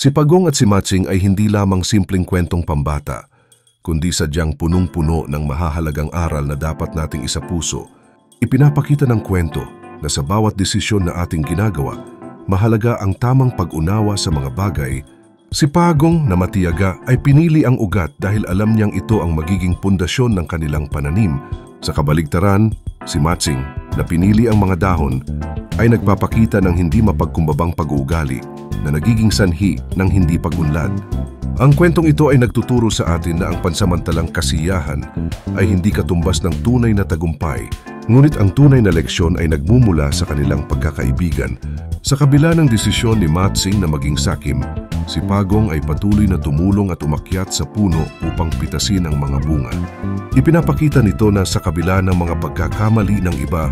Si Pagong at si Matsing ay hindi lamang simpleng kwentong pambata, kundi sadyang punong-puno ng mahahalagang aral na dapat nating isapuso. Ipinapakita ng kwento na sa bawat desisyon na ating ginagawa, mahalaga ang tamang pag-unawa sa mga bagay. Si Pagong na matiyaga ay pinili ang ugat dahil alam niyang ito ang magiging pundasyon ng kanilang pananim. Sa kabaligtaran, si Matsing na pinili ang mga dahon ay nagpapakita ng hindi mapagkumbabang pag-uugali na nagiging sanhi ng hindi pag-unlad. Ang kwentong ito ay nagtuturo sa atin na ang pansamantalang kasiyahan ay hindi katumbas ng tunay na tagumpay, ngunit ang tunay na leksyon ay nagmumula sa kanilang pagkakaibigan. Sa kabila ng desisyon ni Matsing na maging sakim, si Pagong ay patuloy na tumulong at umakyat sa puno upang pitasin ang mga bunga. Ipinapakita nito na sa kabila ng mga pagkakamali ng iba,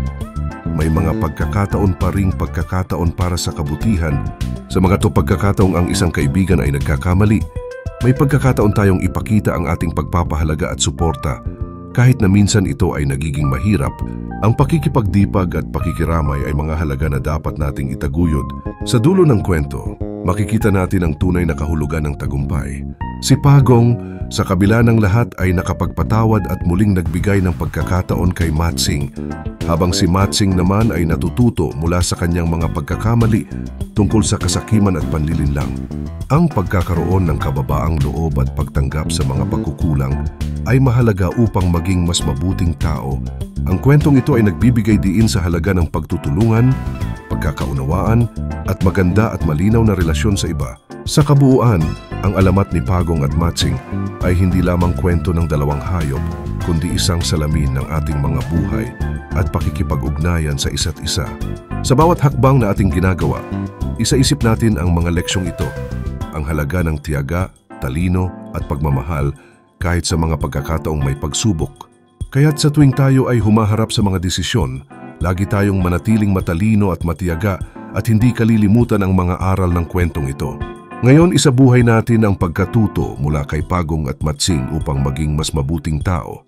may mga pagkakataon pa ring pagkakataon para sa kabutihan. Sa mga pagkakataong ang isang kaibigan ay nagkakamali, may pagkakataon tayong ipakita ang ating pagpapahalaga at suporta. Kahit na minsan ito ay nagiging mahirap, ang pakikipagdipag at pakikiramay ay mga halaga na dapat nating itaguyod. Sa dulo ng kwento, makikita natin ang tunay na kahulugan ng tagumpay. Si Pagong, sa kabila ng lahat ay nakapagpatawad at muling nagbigay ng pagkakataon kay Matsing, habang si Matsing naman ay natututo mula sa kanyang mga pagkakamali tungkol sa kasakiman at panlilinlang. Ang pagkakaroon ng kababaang loob at pagtanggap sa mga pagkukulang ay mahalaga upang maging mas mabuting tao. Ang kwentong ito ay nagbibigay diin sa halaga ng pagtutulungan, pagkakaunawaan, at maganda at malinaw na relasyon sa iba. Sa kabuuan, ang alamat ni Pagong at Matsing ay hindi lamang kwento ng dalawang hayop, kundi isang salamin ng ating mga buhay at pakikipag-ugnayan sa isa't isa. Sa bawat hakbang na ating ginagawa, isaisip natin ang mga leksyong ito, ang halaga ng tiyaga, talino at pagmamahal kahit sa mga pagkakataong may pagsubok. Kaya't sa tuwing tayo ay humaharap sa mga desisyon, lagi tayong manatiling matalino at matiyaga at hindi kalilimutan ang mga aral ng kwentong ito. Ngayon, isabuhay natin ang pagkatuto mula kay Pagong at Matsing upang maging mas mabuting tao.